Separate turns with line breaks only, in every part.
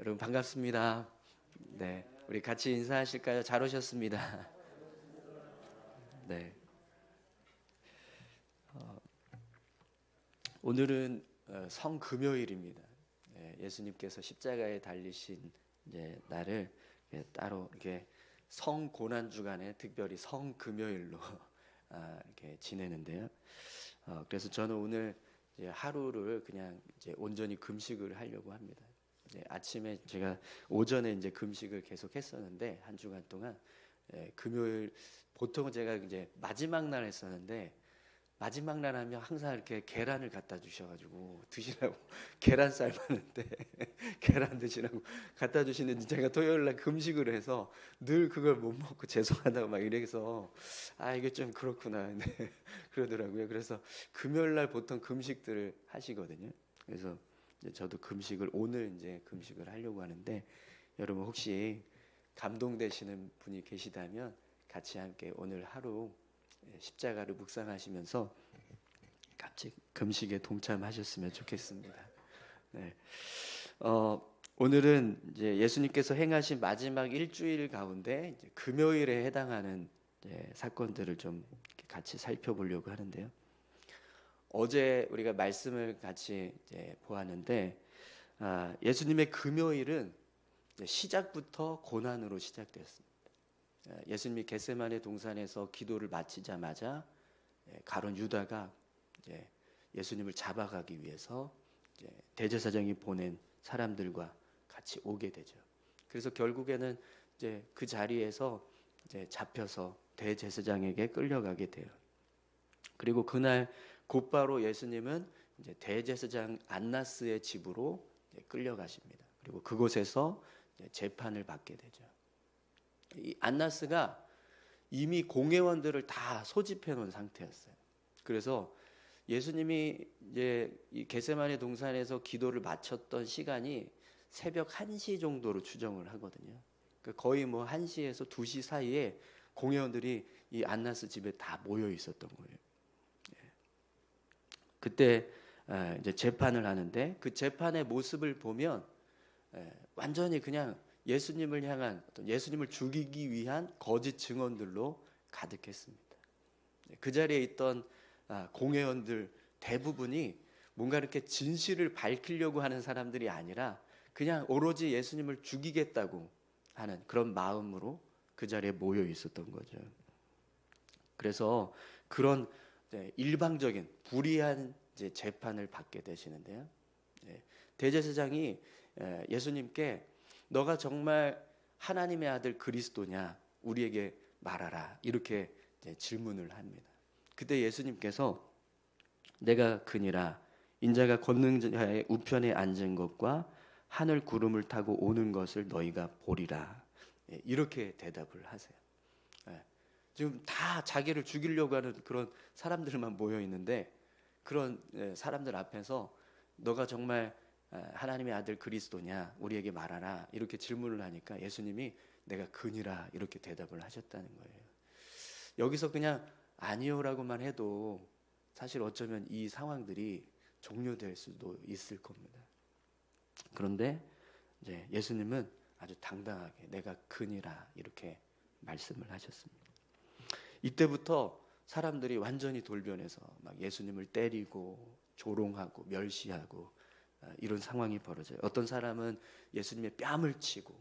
여러분 반갑습니다. 네, 우리 같이 인사하실까요? 잘 오셨습니다. 네, 오늘은 성금요일입니다. 예수님께서 십자가에 달리신 이제 날을 따로 이렇게 성고난 주간에 특별히 성금요일로 이렇게 지내는데요. 그래서 저는 오늘 이제 하루를 그냥 이제 온전히 금식을 하려고 합니다. 아침에 제가 오전에 이제 금식을 계속 했었는데 한 주간 동안 금요일 보통은 제가 이제 마지막 날 했었는데 마지막 날 하면 항상 이렇게 계란을 갖다 주셔가지고 드시라고 계란 삶았는데 계란 드시라고 갖다 주시는데 제가 토요일 날 금식을 해서 늘 그걸 못 먹고 죄송하다고 막 이래서 이게 좀 그렇구나 네, 그러더라고요. 그래서 금요일 날 보통 금식들을 하시거든요. 그래서 이제 저도 금식을 오늘 이제 금식을 하려고 하는데 여러분 혹시 감동되시는 분이 계시다면 같이 함께 오늘 하루 십자가를 묵상하시면서 같이 금식에 동참하셨으면 좋겠습니다. 네. 오늘은 이제 예수님께서 행하신 마지막 일주일 가운데 이제 금요일에 해당하는 사건들을 좀 같이 살펴보려고 하는데요. 어제 우리가 말씀을 같이 이제 보았는데 예수님의 금요일은 시작부터 고난으로 시작되었습니다. 예수님이 겟세마네 동산에서 기도를 마치자마자 가룟 유다가 이제 예수님을 잡아가기 위해서 이제 대제사장이 보낸 사람들과 같이 오게 되죠. 그래서 결국에는 이제 그 자리에서 이제 잡혀서 대제사장에게 끌려가게 돼요. 그리고 그날 곧바로 예수님은 이제 대제사장 안나스의 집으로 끌려가십니다. 그리고 그곳에서 재판을 받게 되죠. 이 안나스가 이미 공회원들을 다 소집해 놓은 상태였어요. 그래서 예수님이 이제 이 겟세마네 동산에서 기도를 마쳤던 시간이 새벽 1시 정도로 추정을 하거든요. 그러니까 거의 뭐 1시에서 2시 사이에 공회원들이 이 안나스 집에 다 모여 있었던 거예요. 그때 이제 재판을 하는데 그 재판의 모습을 보면 완전히 그냥 예수님을 향한 어떤 예수님을 죽이기 위한 거짓 증언들로 가득했습니다. 그 자리에 있던 공회원들 대부분이 뭔가 이렇게 진실을 밝히려고 하는 사람들이 아니라 그냥 오로지 예수님을 죽이겠다고 하는 그런 마음으로 그 자리에 모여 있었던 거죠. 그래서 그런 일방적인 불의한 이제 재판을 받게 되시는데요. 대제사장이 예수님께 너가 정말 하나님의 아들 그리스도냐 우리에게 말하라 이렇게 질문을 합니다. 그때 예수님께서 내가 그니라 인자가 걷는 자의 우편에 앉은 것과 하늘 구름을 타고 오는 것을 너희가 보리라 이렇게 대답을 하세요. 지금 다 자기를 죽이려고 하는 그런 사람들만 모여 있는데 그런 사람들 앞에서 너가 정말 하나님의 아들 그리스도냐 우리에게 말하라 이렇게 질문을 하니까 예수님이 내가 그니라 이렇게 대답을 하셨다는 거예요. 여기서 그냥 아니요라고만 해도 사실 어쩌면 이 상황들이 종료될 수도 있을 겁니다. 그런데 이제 예수님은 아주 당당하게 내가 그니라 이렇게 말씀을 하셨습니다. 이때부터 사람들이 완전히 돌변해서 막 예수님을 때리고 조롱하고 멸시하고 이런 상황이 벌어져요. 어떤 사람은 예수님의 뺨을 치고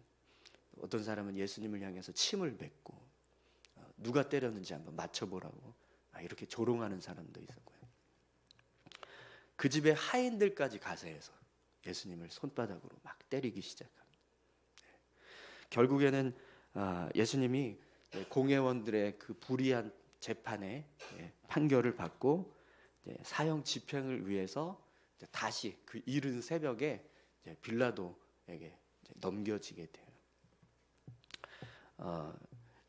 어떤 사람은 예수님을 향해서 침을 뱉고 누가 때렸는지 한번 맞춰보라고 이렇게 조롱하는 사람도 있었고요. 그 집의 하인들까지 가세해서 예수님을 손바닥으로 막 때리기 시작합니다. 결국에는 예수님이 공회원들의 그 불의한 재판에 판결을 받고 사형 집행을 위해서 다시 그 이른 새벽에 빌라도에게 넘겨지게 돼요.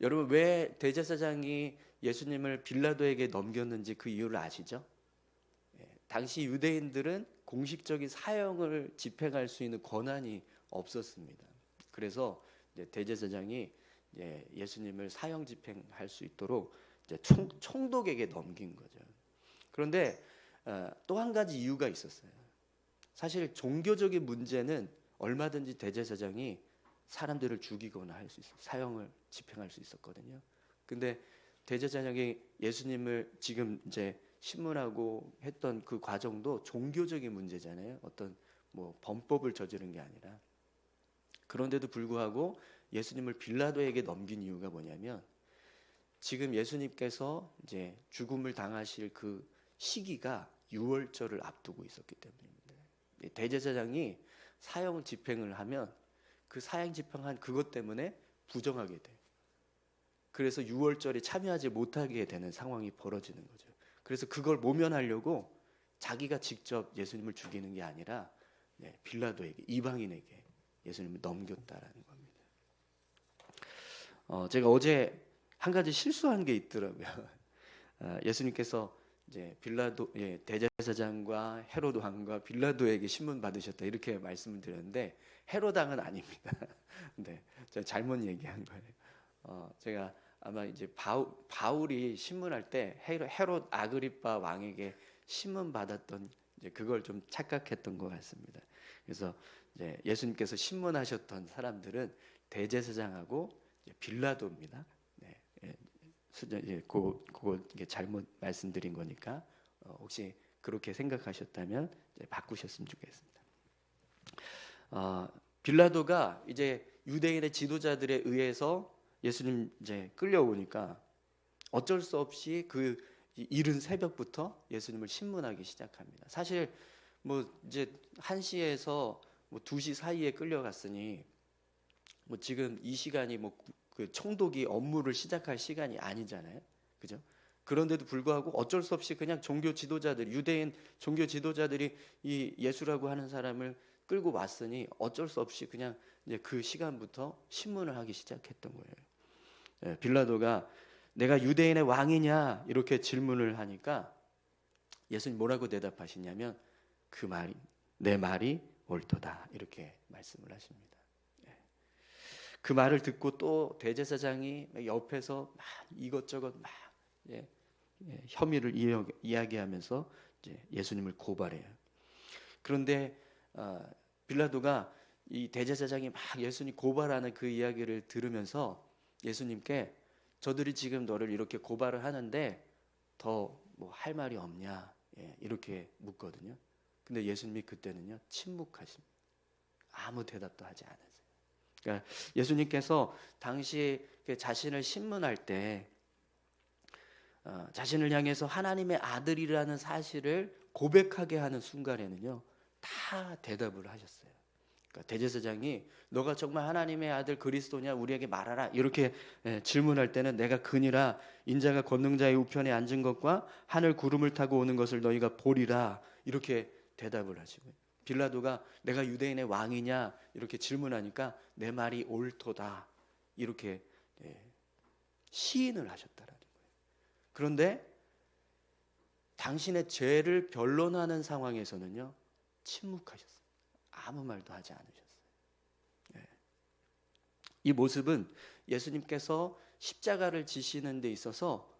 여러분 왜 대제사장이 예수님을 빌라도에게 넘겼는지 그 이유를 아시죠? 당시 유대인들은 공식적인 사형을 집행할 수 있는 권한이 없었습니다. 그래서 대제사장이 예수님을 사형 집행할 수 있도록 총독에게 넘긴 거죠. 그런데 또 한 가지 이유가 있었어요. 사실 종교적인 문제는 얼마든지 대제사장이 사람들을 죽이거나 할 수 있어요. 사형을 집행할 수 있었거든요. 근데 대제사장이 예수님을 지금 이제 신문하고 했던 그 과정도 종교적인 문제잖아요. 어떤 뭐 범법을 저지른 게 아니라. 그런데도 불구하고 예수님을 빌라도에게 넘긴 이유가 뭐냐면 지금 예수님께서 이제 죽음을 당하실 그 시기가 유월절을 앞두고 있었기 때문입니다. 대제사장이 사형 집행을 하면 그 사형 집행한 그것 때문에 부정하게 돼요. 그래서 유월절에 참여하지 못하게 되는 상황이 벌어지는 거죠. 그래서 그걸 모면하려고 자기가 직접 예수님을 죽이는 게 아니라 빌라도에게, 이방인에게 예수님을 넘겼다라는 겁니다. 제가 어제 한 가지 실수한 게 있더라고요. 예수님께서 이제 빌라도 대제사장과 헤롯 왕과 빌라도에게 신문 받으셨다 이렇게 말씀을 드렸는데 헤롯 왕은 아닙니다. 네, 제가 잘못 얘기한 거예요. 제가 아마 이제 바울이 신문할 때 헤롯 아그리파 왕에게 신문 받았던 이제 그걸 좀 착각했던 것 같습니다. 그래서 이제 예수님께서 신문하셨던 사람들은 대제사장하고 빌라도입니다. 네, 그거 잘못 말씀드린 거니까 혹시 그렇게 생각하셨다면 이제 바꾸셨으면 좋겠습니다. 빌라도가 이제 유대인의 지도자들에 의해서 예수님 이제 끌려오니까 어쩔 수 없이 그 이른 새벽부터 예수님을 신문하기 시작합니다. 사실 뭐 이제 1시에서 뭐 2시 사이에 끌려갔으니 뭐 지금 이 시간이 뭐 그 총독이 업무를 시작할 시간이 아니잖아요. 그죠? 그런데도 불구하고 어쩔 수 없이 그냥 종교 지도자들, 유대인 종교 지도자들이 이 예수라고 하는 사람을 끌고 왔으니 어쩔 수 없이 그냥 이제 그 시간부터 신문을 하기 시작했던 거예요. 빌라도가 내가 유대인의 왕이냐 이렇게 질문을 하니까 예수님 뭐라고 대답하시냐면 그 말이 내 말이 옳도다 이렇게 말씀을 하십니다. 그 말을 듣고 또 대제사장이 옆에서 막 이것저것 막 혐의를 이야기하면서 이제 예수님을 고발해요. 그런데 빌라도가 이 대제사장이 막 예수님 고발하는 그 이야기를 들으면서 예수님께 저들이 지금 너를 이렇게 고발을 하는데 더 뭐 할 말이 없냐 이렇게 묻거든요. 근데 예수님이 그때는요 침묵하십니다. 아무 대답도 하지 않으세요. 그러니까 예수님께서 당시 자신을 신문할 때 자신을 향해서 하나님의 아들이라는 사실을 고백하게 하는 순간에는요 다 대답을 하셨어요. 그러니까 대제사장이 너가 정말 하나님의 아들 그리스도냐 우리에게 말하라 이렇게 질문할 때는 내가 그니라 인자가 권능자의 우편에 앉은 것과 하늘 구름을 타고 오는 것을 너희가 보리라 이렇게 대답을 하시고요. 빌라도가 내가 유대인의 왕이냐 이렇게 질문하니까 내 말이 옳도다 이렇게 시인을 하셨다라는 거예요. 그런데 당신의 죄를 변론하는 상황에서는요 침묵하셨어요. 아무 말도 하지 않으셨어요. 이 모습은 예수님께서 십자가를 지시는 데 있어서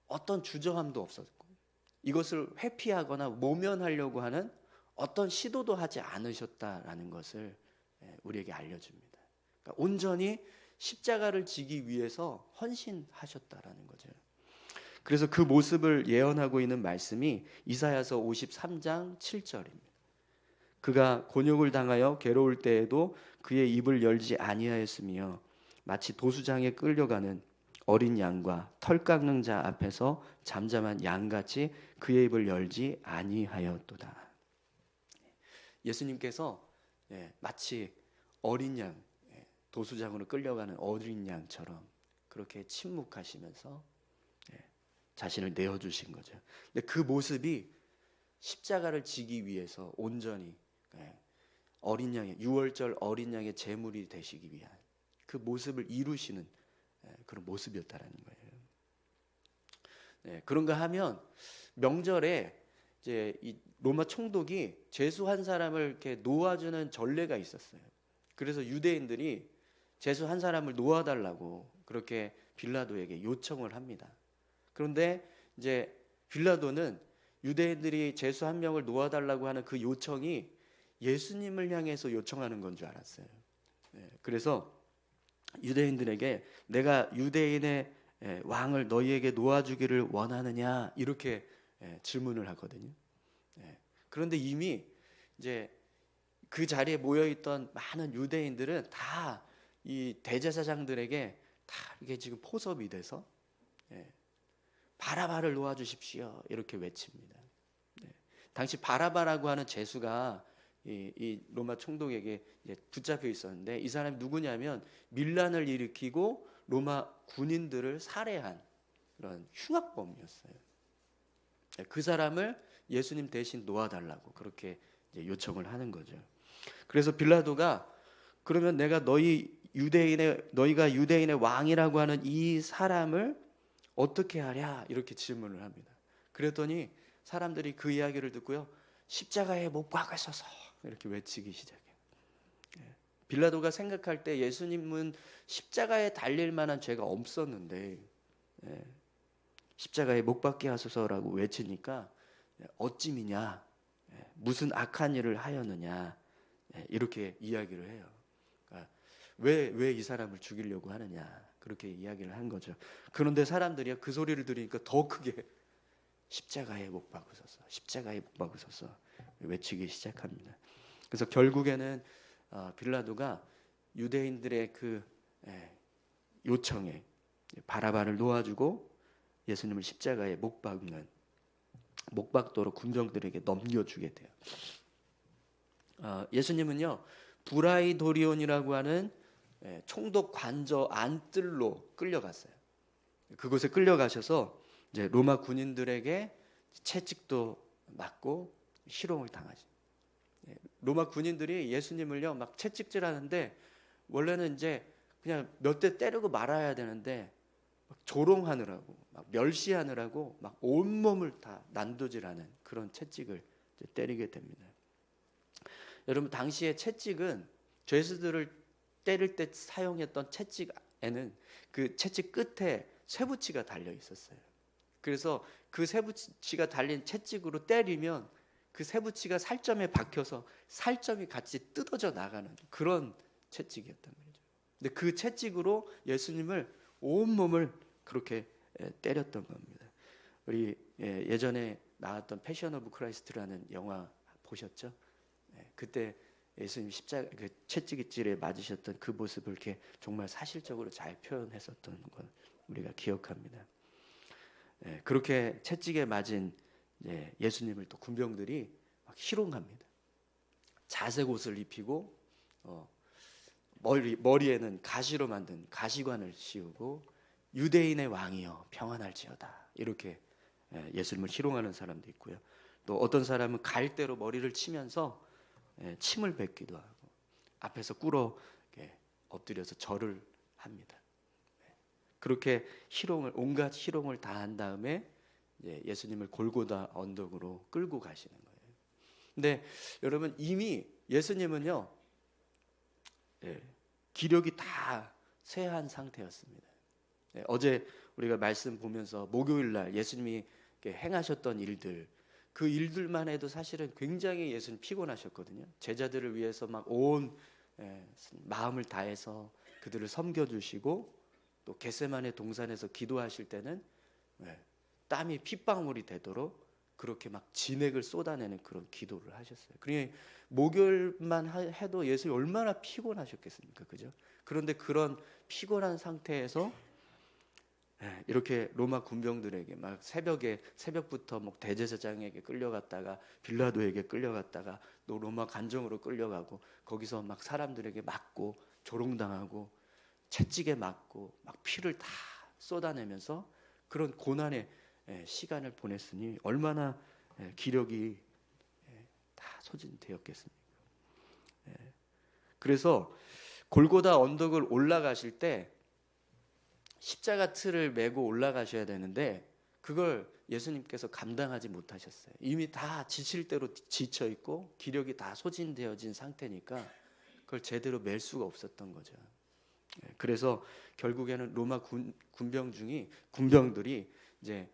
어떤 주저함도 없었고 이것을 회피하거나 모면하려고 하는 어떤 시도도 하지 않으셨다라는 것을 우리에게 알려줍니다. 그러니까 온전히 십자가를 지기 위해서 헌신하셨다라는 거죠. 그래서 그 모습을 예언하고 있는 말씀이 이사야서 53장 7절입니다. 그가 곤욕을 당하여 괴로울 때에도 그의 입을 열지 아니하였으며 마치 도수장에 끌려가는 어린 양과 털 깎는 자 앞에서 잠잠한 양같이 그의 입을 열지 아니하였도다. 예수님께서 마치 어린 양, 도수장으로 끌려가는 어린 양처럼 그렇게 침묵하시면서 자신을 내어주신 거죠. 근데 그 모습이 십자가를 지기 위해서 온전히 어린 양의 유월절 어린 양의 제물이 되시기 위한 그 모습을 이루시는 그런 모습이었다라는 거예요. 그런가 하면 명절에 이제 이 로마 총독이 죄수한 사람을 이렇게 놓아주는 전례가 있었어요. 그래서 유대인들이 죄수한 사람을 놓아달라고 그렇게 빌라도에게 요청을 합니다. 그런데 이제 빌라도는 유대인들이 죄수 한 명을 놓아달라고 하는 그 요청이 예수님을 향해서 요청하는 건 줄 알았어요. 그래서 유대인들에게 내가 유대인의 왕을 너희에게 놓아주기를 원하느냐 이렇게 질문을 하거든요. 그런데 이미 이제 그 자리에 모여있던 많은 유대인들은 다 이 대제사장들에게 다 이게 지금 포섭이 돼서 바라바를 놓아주십시오 이렇게 외칩니다. 당시 바라바라고 하는 죄수가 이 로마 총독에게 붙잡혀 있었는데 이 사람이 누구냐면 밀란을 일으키고 로마 군인들을 살해한 그런 흉악범이었어요. 그 사람을 예수님 대신 놓아달라고 그렇게 요청을 하는 거죠. 그래서 빌라도가 그러면 내가 너희가 유대인의 왕이라고 하는 이 사람을 어떻게 하랴 이렇게 질문을 합니다. 그랬더니 사람들이 그 이야기를 듣고요, 십자가에 못 박으소서 이렇게 외치기 시작해요. 빌라도가 생각할 때 예수님은 십자가에 달릴 만한 죄가 없었는데 십자가에 못 박게 하소서라고 외치니까 어찌미냐, 무슨 악한 일을 하였느냐 이렇게 이야기를 해요. 그러니까 왜 이 사람을 죽이려고 하느냐 그렇게 이야기를 한 거죠. 그런데 사람들이 그 소리를 들으니까 더 크게 십자가에 못 박으소서, 십자가에 못 박으소서 외치기 시작합니다. 그래서 결국에는 빌라도가 유대인들의 그 요청에 바라바를 놓아주고 예수님을 십자가에 못 박도록 군병들에게 넘겨주게 돼요. 예수님은요 브라이도리온이라고 하는 총독 관저 안뜰로 끌려갔어요. 그곳에 끌려가셔서 이제 로마 군인들에게 채찍도 맞고 희롱을 당하십니다. 로마 군인들이 예수님을요 막 채찍질하는데 원래는 이제 그냥 몇 대 때리고 말아야 되는데 막 조롱하느라고 막 멸시하느라고 막 온몸을 다 난도질하는 그런 채찍을 때리게 됩니다. 여러분 당시에 채찍은 죄수들을 때릴 때 사용했던 채찍에는 그 채찍 끝에 쇠붙이가 달려 있었어요. 그래서 그 쇠붙이가 달린 채찍으로 때리면 그 쇠붙이가 살점에 박혀서 살점이 같이 뜯어져 나가는 그런 채찍이었단 말이죠. 근데 그 채찍으로 예수님을 온몸을 그렇게 때렸던 겁니다. 우리 예전에 나왔던 패션 오브 크라이스트라는 영화 보셨죠? 그때 예수님 십자가 그 채찍질에 맞으셨던 그 모습을 이렇게 정말 사실적으로 잘 표현했었던 걸 우리가 기억합니다. 그렇게 채찍에 맞은 예수님을 또 군병들이 막 희롱합니다. 자색 옷을 입히고 머리에는 가시로 만든 가시관을 씌우고 유대인의 왕이여 평안할지어다 이렇게 예수님을 희롱하는 사람도 있고요. 또 어떤 사람은 갈대로 머리를 치면서 침을 뱉기도 하고 앞에서 꿇어 엎드려서 절을 합니다. 그렇게 온갖 희롱을 다 한 다음에 예수님을 골고다 언덕으로 끌고 가시는 거예요. 근데 여러분 이미 예수님은요 기력이 다 쇠한 상태였습니다. 어제 우리가 말씀 보면서 목요일 날 예수님이 행하셨던 일들 그 일들만 해도 사실은 굉장히 예수님 피곤하셨거든요. 제자들을 위해서 막 온 마음을 다해서 그들을 섬겨주시고 또 겟세마네 동산에서 기도하실 때는 땀이 핏방울이 되도록 그렇게 막 진액을 쏟아내는 그런 기도를 하셨어요. 그러니까 목요일만 해도 예수님이 얼마나 피곤하셨겠습니까, 그죠? 그런데 그런 피곤한 상태에서 이렇게 로마 군병들에게 막 새벽부터 뭐 대제사장에게 끌려갔다가 빌라도에게 끌려갔다가 또 로마 관정으로 끌려가고 거기서 막 사람들에게 맞고 조롱당하고 채찍에 맞고 막 피를 다 쏟아내면서 그런 고난의 시간을 보냈으니 얼마나 기력이 다 소진되었겠습니까? 그래서 골고다 언덕을 올라가실 때 십자가 틀을 메고 올라가셔야 되는데 그걸 예수님께서 감당하지 못하셨어요. 이미 다 지칠 대로 지쳐 있고 기력이 다 소진되어진 상태니까 그걸 제대로 맬 수가 없었던 거죠. 그래서 결국에는 로마 군병들이 이제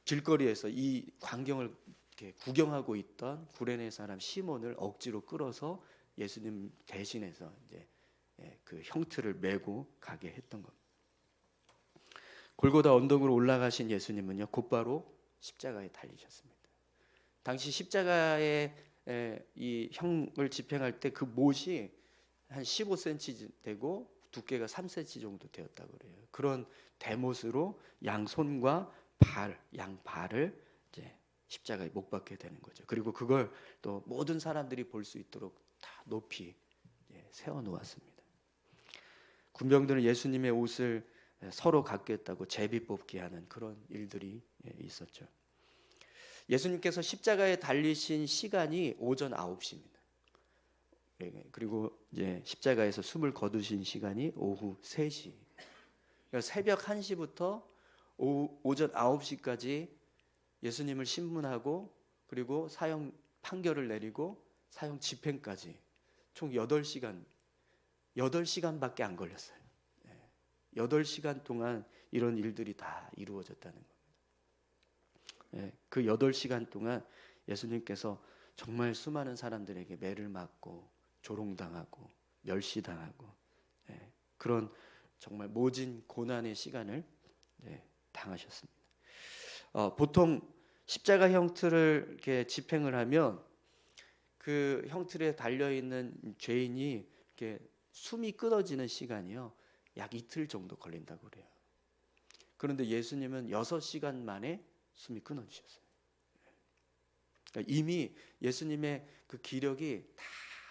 길거리에서 이 광경을 이렇게 구경하고 있던 구레네 사람 시몬을 억지로 끌어서 예수님 대신해서 이제 그 형틀을 메고 가게 했던 겁니다. 골고다 언덕으로 올라가신 예수님은요 곧바로 십자가에 달리셨습니다. 당시 십자가에 이 형을 집행할 때 그 못이 한 15cm 되고 두께가 3cm 정도 되었다고 그래요. 그런 대못으로 양손과 양발을 이제 십자가에 못 박게 되는 거죠. 그리고 그걸 또 모든 사람들이 볼 수 있도록 다 높이 세워 놓았습니다. 군병들은 예수님의 옷을 서로 갖게 했다고 제비 뽑기 하는 그런 일들이 있었죠. 예수님께서 십자가에 달리신 시간이 오전 9시입니다. 그리고 이제 십자가에서 숨을 거두신 시간이 오후 3시. 그러니까 새벽 1시부터 오전 9시까지 예수님을 신문하고 그리고 사형 판결을 내리고 사형 집행까지 총 8시간밖에 안 걸렸어요. 8시간 동안 이런 일들이 다 이루어졌다는 겁니다. 그 8시간 동안 예수님께서 정말 수많은 사람들에게 매를 맞고 조롱당하고 멸시당하고 그런 정말 모진 고난의 시간을 당하셨습니다. 보통 십자가 형틀을 이렇게 집행을 하면 그 형틀에 달려 있는 죄인이 이렇게 숨이 끊어지는 시간이요 약 이틀 정도 걸린다고 그래요. 그런데 예수님은 6시간 만에 숨이 끊어지셨어요. 그러니까 이미 예수님의 그 기력이 다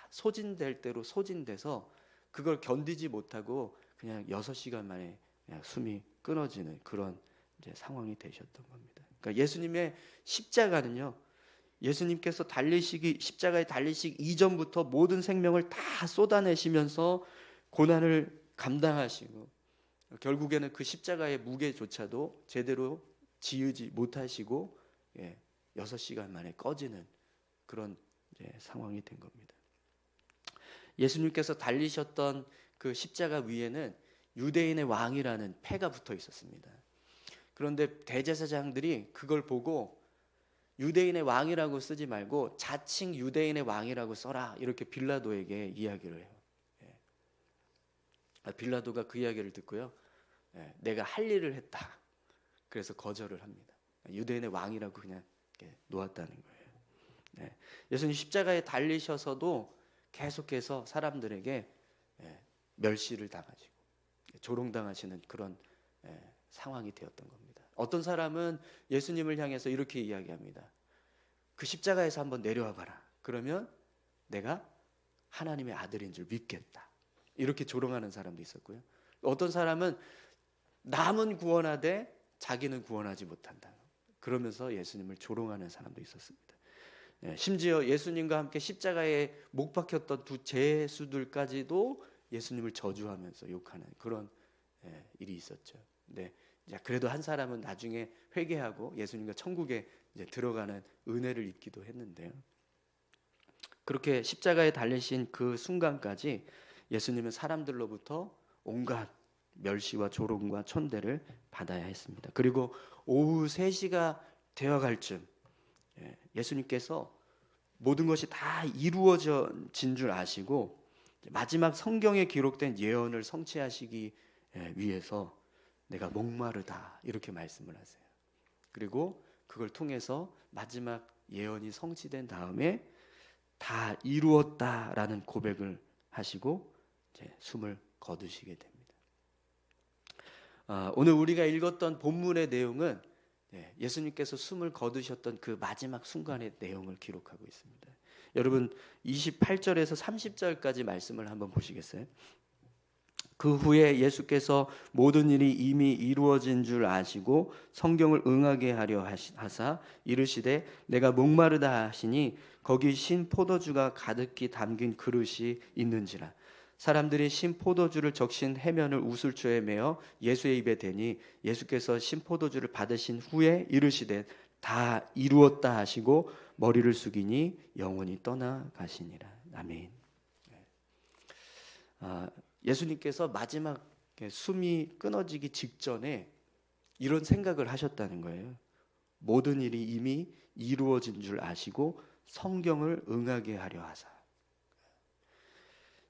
소진될 대로 소진돼서 그걸 견디지 못하고 그냥 6시간 만에 그냥 숨이 끊어지는 그런 이제 상황이 되셨던 겁니다. 그러니까 예수님의 십자가는요, 예수님께서 십자가에 달리시기 이전부터 모든 생명을 다 쏟아내시면서 고난을 감당하시고 결국에는 그 십자가의 무게조차도 제대로 지으지 못하시고 6시간 만에 꺼지는 그런 상황이 된 겁니다. 예수님께서 달리셨던 그 십자가 위에는 유대인의 왕이라는 패가 붙어 있었습니다. 그런데 대제사장들이 그걸 보고 유대인의 왕이라고 쓰지 말고 자칭 유대인의 왕이라고 써라 이렇게 빌라도에게 이야기를 해요. 빌라도가 그 이야기를 듣고요, 내가 할 일을 했다. 그래서 거절을 합니다. 유대인의 왕이라고 그냥 놓았다는 거예요. 예수님 십자가에 달리셔서도 계속해서 사람들에게 멸시를 당하시고 조롱당하시는 그런 상황이 되었던 겁니다. 어떤 사람은 예수님을 향해서 이렇게 이야기합니다. 그 십자가에서 한번 내려와 봐라. 그러면 내가 하나님의 아들인 줄 믿겠다. 이렇게 조롱하는 사람도 있었고요. 어떤 사람은 남은 구원하되 자기는 구원하지 못한다. 그러면서 예수님을 조롱하는 사람도 있었습니다. 심지어 예수님과 함께 십자가에 못 박혔던 두 죄수들까지도 예수님을 저주하면서 욕하는 그런 일이 있었죠. 네, 그래도 한 사람은 나중에 회개하고 예수님과 천국에 들어가는 은혜를 입기도 했는데요. 그렇게 십자가에 달리신 그 순간까지 예수님은 사람들로부터 온갖 멸시와 조롱과 천대를 받아야 했습니다. 그리고 오후 3시가 되어갈 쯤 예수님께서 모든 것이 다 이루어진 줄 아시고 마지막 성경에 기록된 예언을 성취하시기 위해서 내가 목마르다 이렇게 말씀을 하세요. 그리고 그걸 통해서 마지막 예언이 성취된 다음에 다 이루었다라는 고백을 하시고 이제 숨을 거두시게 됩니다. 오늘 우리가 읽었던 본문의 내용은 예수님께서 숨을 거두셨던 그 마지막 순간의 내용을 기록하고 있습니다. 여러분 28절에서 30절까지 말씀을 한번 보시겠어요? 그 후에 예수께서 모든 일이 이미 이루어진 줄 아시고 성경을 응하게 하려 하사 이르시되 내가 목마르다 하시니 거기 신 포도주가 가득히 담긴 그릇이 있는지라. 사람들이 신 포도주를 적신 해면을 우슬초에 메어 예수의 입에 대니 예수께서 신 포도주를 받으신 후에 이르시되 다 이루었다 하시고 머리를 숙이니 영원히 떠나가시니라. 아멘. 예수님께서 마지막 숨이 끊어지기 직전에 이런 생각을 하셨다는 거예요. 모든 일이 이미 이루어진 줄 아시고 성경을 응하게 하려 하사.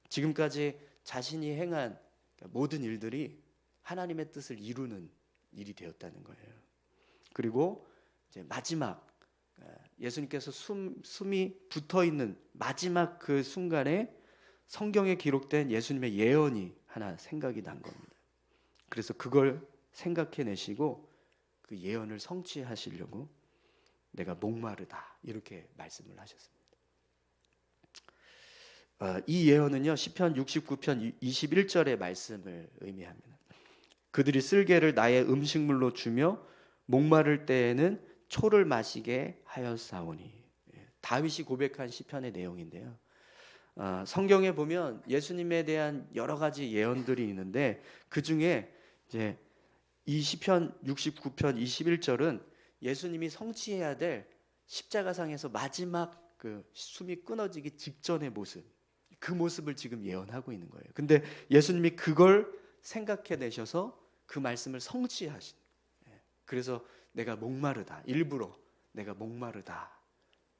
지금까지 자신이 행한 모든 일들이 하나님의 뜻을 이루는 일이 되었다는 거예요. 그리고 이제 마지막 예수님께서 숨이 붙어 있는 마지막 그 순간에 성경에 기록된 예수님의 예언이 하나 생각이 난 겁니다. 그래서 그걸 생각해내시고 그 예언을 성취하시려고 내가 목마르다 이렇게 말씀을 하셨습니다. 이 예언은요 시편 69편 21절의 말씀을 의미합니다. 그들이 쓸개를 나의 음식물로 주며 목마를 때에는 초를 마시게 하였사오니. 다윗이 고백한 시편의 내용인데요. 성경에 보면 예수님에 대한 여러 가지 예언들이 있는데 그 중에 이제 이 시편 69편 21절은 예수님이 성취해야 될 십자가상에서 마지막 그 숨이 끊어지기 직전의 모습, 그 모습을 지금 예언하고 있는 거예요. 근데 예수님이 그걸 생각해내셔서 그 말씀을 성취하신. 그래서 내가 목마르다, 일부러 내가 목마르다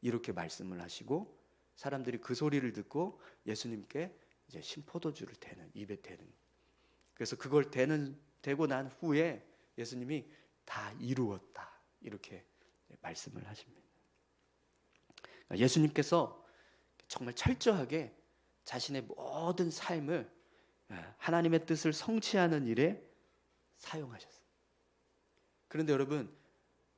이렇게 말씀을 하시고 사람들이 그 소리를 듣고 예수님께 이제 신포도주를 대는, 입에 대는. 그래서 그걸 대고 난 후에 예수님이 다 이루었다 이렇게 말씀을 하십니다. 예수님께서 정말 철저하게 자신의 모든 삶을 하나님의 뜻을 성취하는 일에 사용하셨어요. 그런데 여러분,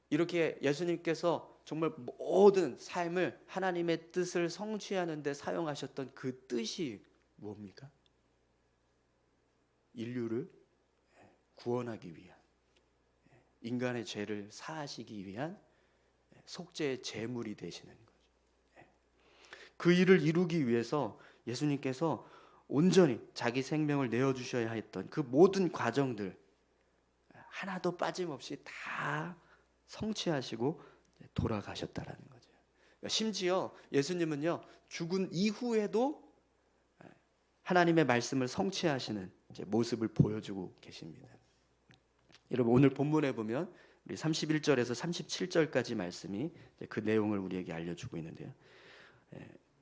이렇게 예수님께서 정말 모든 삶을 하나님의 뜻을 성취하는 데 사용하셨던 그 뜻이 뭡니까? 인류를 구원하기 위한, 인간의 죄를 사하시기 위한 속죄의 제물이 되시는 거죠. 그 일을 이루기 위해서 예수님께서 온전히 자기 생명을 내어주셔야 했던 그 모든 과정들 하나도 빠짐없이 다 성취하시고 돌아가셨다라는 거죠. 심지어 예수님은요 죽은 이후에도 하나님의 말씀을 성취하시는 모습을 보여주고 계십니다. 여러분 오늘 본문에 보면 우리 31절에서 37절까지 말씀이 그 내용을 우리에게 알려주고 있는데요.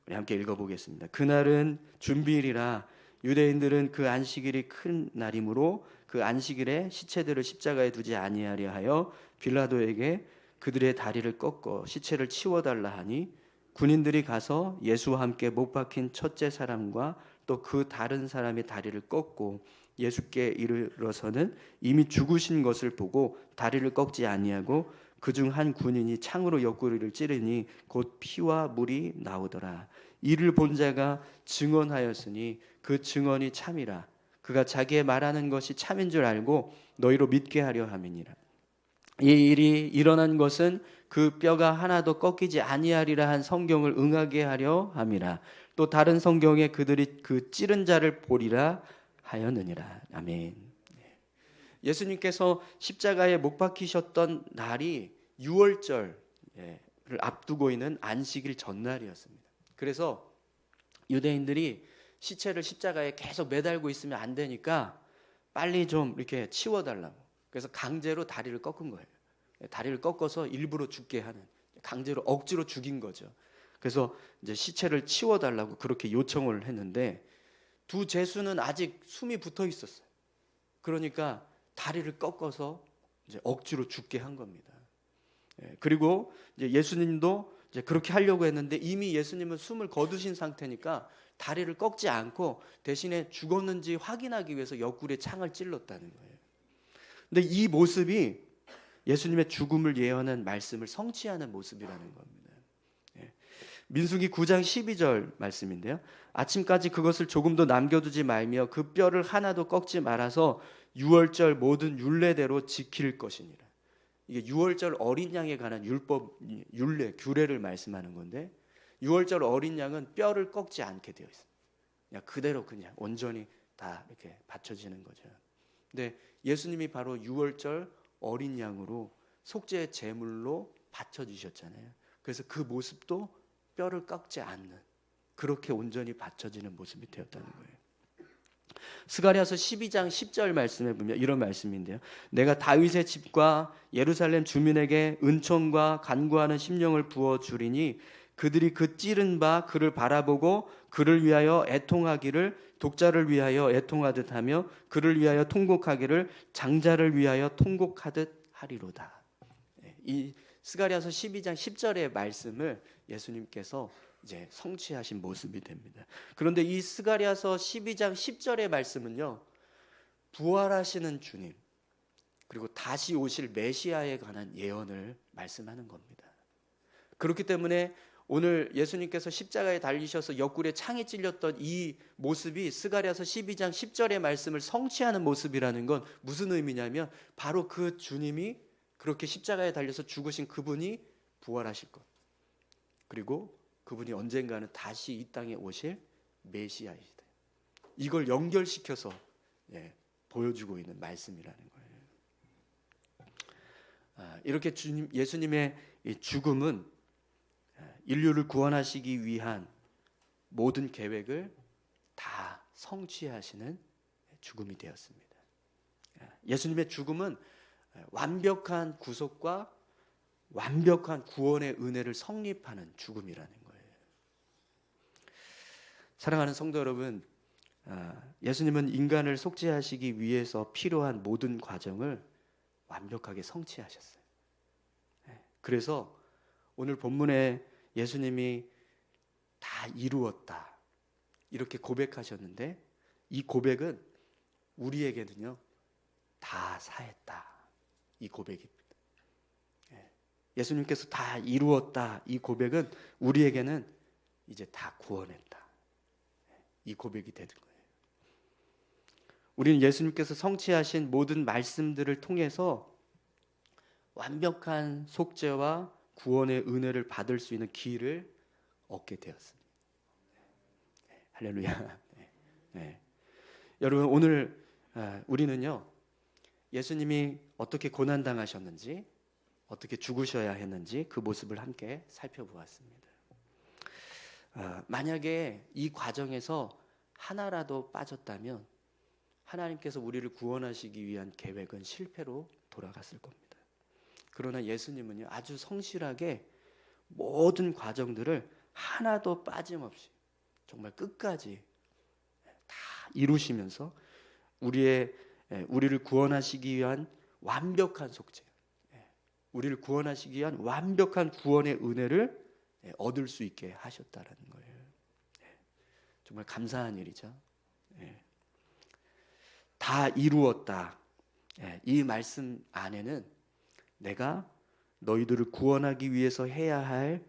우리 함께 읽어보겠습니다. 그날은 준비일이라 유대인들은 그 안식일이 큰 날이므로 그 안식일에 시체들을 십자가에 두지 아니하려 하여 빌라도에게 그들의 다리를 꺾어 시체를 치워달라 하니 군인들이 가서 예수와 함께 못 박힌 첫째 사람과 또 그 다른 사람의 다리를 꺾고 예수께 이르러서는 이미 죽으신 것을 보고 다리를 꺾지 아니하고 그중 한 군인이 창으로 옆구리를 찌르니 곧 피와 물이 나오더라. 이를 본 자가 증언하였으니 그 증언이 참이라. 그가 자기의 말하는 것이 참인 줄 알고 너희로 믿게 하려 함이니라. 이 일이 일어난 것은 그 뼈가 하나도 꺾이지 아니하리라 한 성경을 응하게 하려 함이라. 또 다른 성경에 그들이 그 찌른 자를 보리라 하였느니라. 아멘. 예수님께서 십자가에 못 박히셨던 날이 유월절을 앞두고 있는 안식일 전날이었습니다. 그래서 유대인들이 시체를 십자가에 계속 매달고 있으면 안 되니까 빨리 좀 이렇게 치워달라고. 그래서 강제로 다리를 꺾은 거예요. 다리를 꺾어서 일부러 죽게 하는, 강제로 억지로 죽인 거죠. 그래서 이제 시체를 치워달라고 그렇게 요청을 했는데 두 제수는 아직 숨이 붙어 있었어요. 그러니까 다리를 꺾어서 이제 억지로 죽게 한 겁니다. 그리고 이제 예수님도 이제 그렇게 하려고 했는데 이미 예수님은 숨을 거두신 상태니까 다리를 꺾지 않고 대신에 죽었는지 확인하기 위해서 옆구리에 창을 찔렀다는 거예요. 근데 이 모습이 예수님의 죽음을 예언한 말씀을 성취하는 모습이라는 겁니다. 민수기 9장 12절 말씀인데요. 아침까지 그것을 조금도 남겨두지 말며 그 뼈를 하나도 꺾지 말아서 유월절 모든 율례대로 지킬 것이니라. 이게 유월절 어린 양에 관한 율법, 율례, 규례를 말씀하는 건데 유월절 어린 양은 뼈를 꺾지 않게 되어 있어요. 그냥 그대로 그냥 온전히 다 이렇게 바쳐지는 거죠. 근데 예수님이 바로 유월절 어린 양으로 속죄의 제물로 바쳐지셨잖아요. 그래서 그 모습도 뼈를 꺾지 않는 그렇게 온전히 바쳐지는 모습이 되었다는 거예요. 스가랴서 12장 10절 말씀에 보면 이런 말씀인데요. 내가 다윗의 집과 예루살렘 주민에게 은총과 간구하는 심령을 부어 주리니 그들이 그 찌른 바 그를 바라보고 그를 위하여 애통하기를 독자를 위하여 애통하듯 하며 그를 위하여 통곡하기를 장자를 위하여 통곡하듯 하리로다. 이 스가랴서 12장 10절의 말씀을 예수님께서 이제 성취하신 모습이 됩니다. 그런데 이 스가랴서 12장 10절의 말씀은요, 부활하시는 주님 그리고 다시 오실 메시아에 관한 예언을 말씀하는 겁니다. 그렇기 때문에 오늘 예수님께서 십자가에 달리셔서 옆구리에 창이 찔렸던 이 모습이 스가랴서 12장 10절의 말씀을 성취하는 모습이라는 건 무슨 의미냐면 바로 그 주님이 그렇게 십자가에 달려서 죽으신 그분이 부활하실 것, 그리고 그분이 언젠가는 다시 이 땅에 오실 메시아이시다. 이걸 연결시켜서 보여주고 있는 말씀이라는 거예요. 이렇게 예수님의 죽음은 인류를 구원하시기 위한 모든 계획을 다 성취하시는 죽음이 되었습니다. 예수님의 죽음은 완벽한 구속과 완벽한 구원의 은혜를 성립하는 죽음이라는 거예요. 사랑하는 성도 여러분, 예수님은 인간을 속죄하시기 위해서 필요한 모든 과정을 완벽하게 성취하셨어요. 그래서 오늘 본문에 예수님이 다 이루었다 이렇게 고백하셨는데 이 고백은 우리에게는요 다 사했다 이 고백입니다. 예수님께서 다 이루었다 이 고백은 우리에게는 이제 다 구원했다 이 고백이 되는 거예요. 우리는 예수님께서 성취하신 모든 말씀들을 통해서 완벽한 속죄와 구원의 은혜를 받을 수 있는 기회를 얻게 되었습니다. 할렐루야. 여러분 오늘 우리는요 예수님이 어떻게 고난당하셨는지 어떻게 죽으셔야 했는지 그 모습을 함께 살펴보았습니다. 만약에 이 과정에서 하나라도 빠졌다면 하나님께서 우리를 구원하시기 위한 계획은 실패로 돌아갔을 겁니다. 그러나 예수님은요 아주 성실하게 모든 과정들을 하나도 빠짐없이 정말 끝까지 다 이루시면서 우리를 구원하시기 위한 완벽한 속죄, 우리를 구원하시기 위한 완벽한 구원의 은혜를 얻을 수 있게 하셨다라는 거예요. 정말 감사한 일이죠. 다 이루었다. 이 말씀 안에는 내가 너희들을 구원하기 위해서 해야 할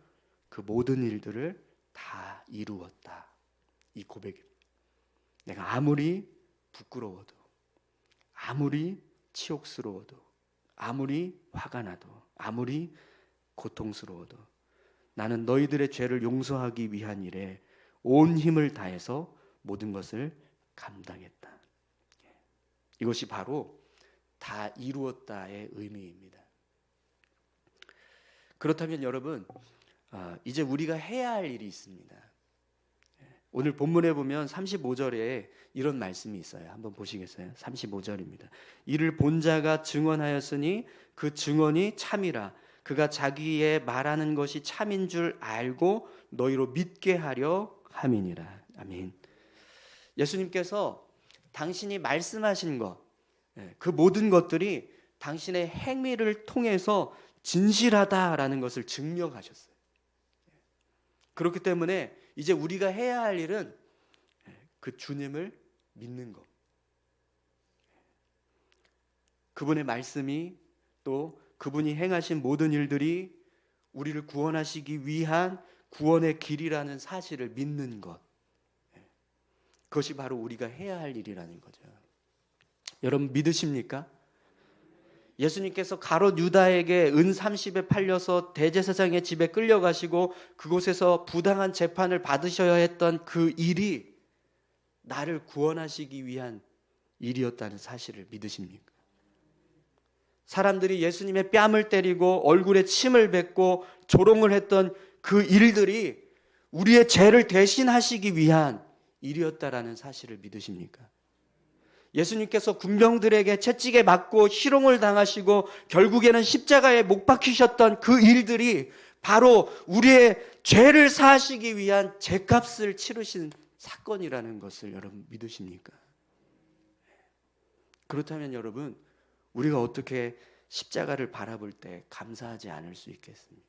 그 모든 일들을 다 이루었다. 이 고백입니다. 내가 아무리 부끄러워도, 아무리 치욕스러워도, 아무리 화가 나도, 아무리 고통스러워도 나는 너희들의 죄를 용서하기 위한 일에 온 힘을 다해서 모든 것을 감당했다. 이것이 바로 다 이루었다의 의미입니다. 그렇다면 여러분, 이제 우리가 해야 할 일이 있습니다. 오늘 본문에 보면 35절에 이런 말씀이 있어요. 한번 보시겠어요? 35절입니다. 이를 본 자가 증언하였으니 그 증언이 참이라. 그가 자기의 말하는 것이 참인 줄 알고 너희로 믿게 하려 함이니라. 아멘. 예수님께서 당신이 말씀하신 것, 그 모든 것들이 당신의 행위를 통해서 진실하다라는 것을 증명하셨어요. 그렇기 때문에 이제 우리가 해야 할 일은 그 주님을 믿는 것. 그분의 말씀이 또 그분이 행하신 모든 일들이 우리를 구원하시기 위한 구원의 길이라는 사실을 믿는 것. 그것이 바로 우리가 해야 할 일이라는 거죠. 여러분 믿으십니까? 예수님께서 가롯 유다에게 은 30에 팔려서 대제사장의 집에 끌려가시고 그곳에서 부당한 재판을 받으셔야 했던 그 일이 나를 구원하시기 위한 일이었다는 사실을 믿으십니까? 사람들이 예수님의 뺨을 때리고 얼굴에 침을 뱉고 조롱을 했던 그 일들이 우리의 죄를 대신하시기 위한 일이었다라는 사실을 믿으십니까? 예수님께서 군병들에게 채찍에 맞고 희롱을 당하시고 결국에는 십자가에 못 박히셨던 그 일들이 바로 우리의 죄를 사하시기 위한 죄값을 치르신 사건이라는 것을 여러분 믿으십니까? 그렇다면 여러분, 우리가 어떻게 십자가를 바라볼 때 감사하지 않을 수 있겠습니까?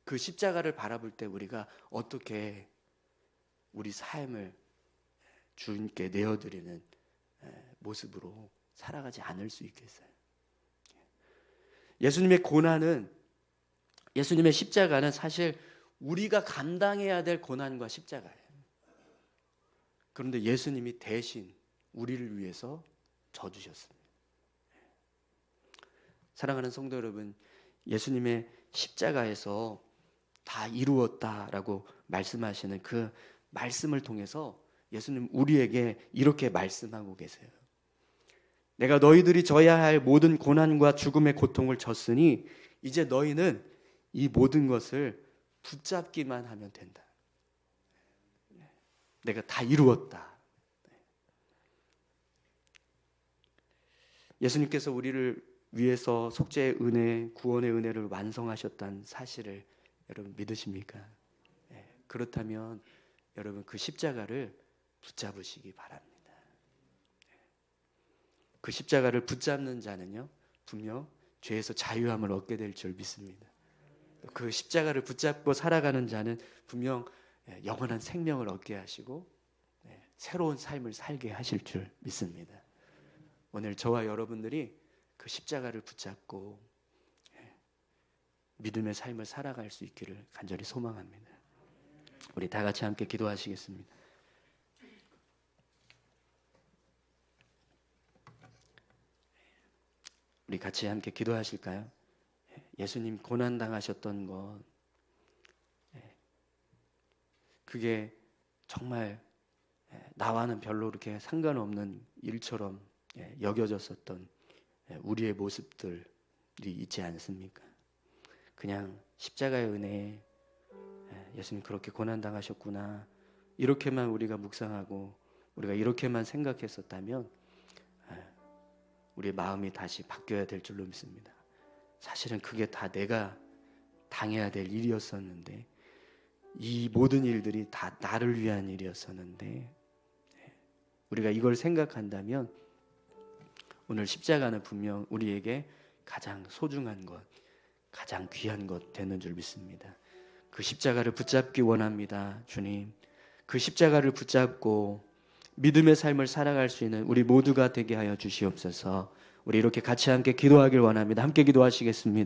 그 십자가를 바라볼 때 우리가 어떻게 우리 삶을 주님께 내어드리는 모습으로 살아가지 않을 수 있겠어요? 예수님의 고난은, 예수님의 십자가는 사실 우리가 감당해야 될 고난과 십자가예요. 그런데 예수님이 대신 우리를 위해서 져주셨습니다. 사랑하는 성도 여러분, 예수님의 십자가에서 다 이루었다라고 말씀하시는 그 말씀을 통해서 예수님 우리에게 이렇게 말씀하고 계세요. 내가 너희들이 져야 할 모든 고난과 죽음의 고통을 졌으니 이제 너희는 이 모든 것을 붙잡기만 하면 된다. 내가 다 이루었다. 예수님께서 우리를 위해서 속죄의 은혜, 구원의 은혜를 완성하셨다는 사실을 여러분 믿으십니까? 그렇다면 여러분 그 십자가를 붙잡으시기 바랍니다. 그 십자가를 붙잡는 자는요, 분명 죄에서 자유함을 얻게 될 줄 믿습니다. 그 십자가를 붙잡고 살아가는 자는 분명 영원한 생명을 얻게 하시고 새로운 삶을 살게 하실 줄 믿습니다. 오늘 저와 여러분들이 그 십자가를 붙잡고 믿음의 삶을 살아갈 수 있기를 간절히 소망합니다. 우리 다 같이 함께 기도하시겠습니다. 우리 같이 함께 기도하실까요? 예수님 고난 당하셨던 것, 그게 정말 나와는 별로 그렇게 상관없는 일처럼 여겨졌었던 우리의 모습들이 있지 않습니까? 그냥 십자가의 은혜에 예수님 그렇게 고난 당하셨구나, 이렇게만 우리가 묵상하고 우리가 이렇게만 생각했었다면 우리의 마음이 다시 바뀌어야 될 줄로 믿습니다. 사실은 그게 다 내가 당해야 될 일이었었는데, 이 모든 일들이 다 나를 위한 일이었었는데, 우리가 이걸 생각한다면 오늘 십자가는 분명 우리에게 가장 소중한 것, 가장 귀한 것 되는 줄 믿습니다. 그 십자가를 붙잡기 원합니다. 주님, 그 십자가를 붙잡고 믿음의 삶을 살아갈 수 있는 우리 모두가 되게 하여 주시옵소서. 우리 이렇게 같이 함께 기도하길 원합니다. 함께 기도하시겠습니다.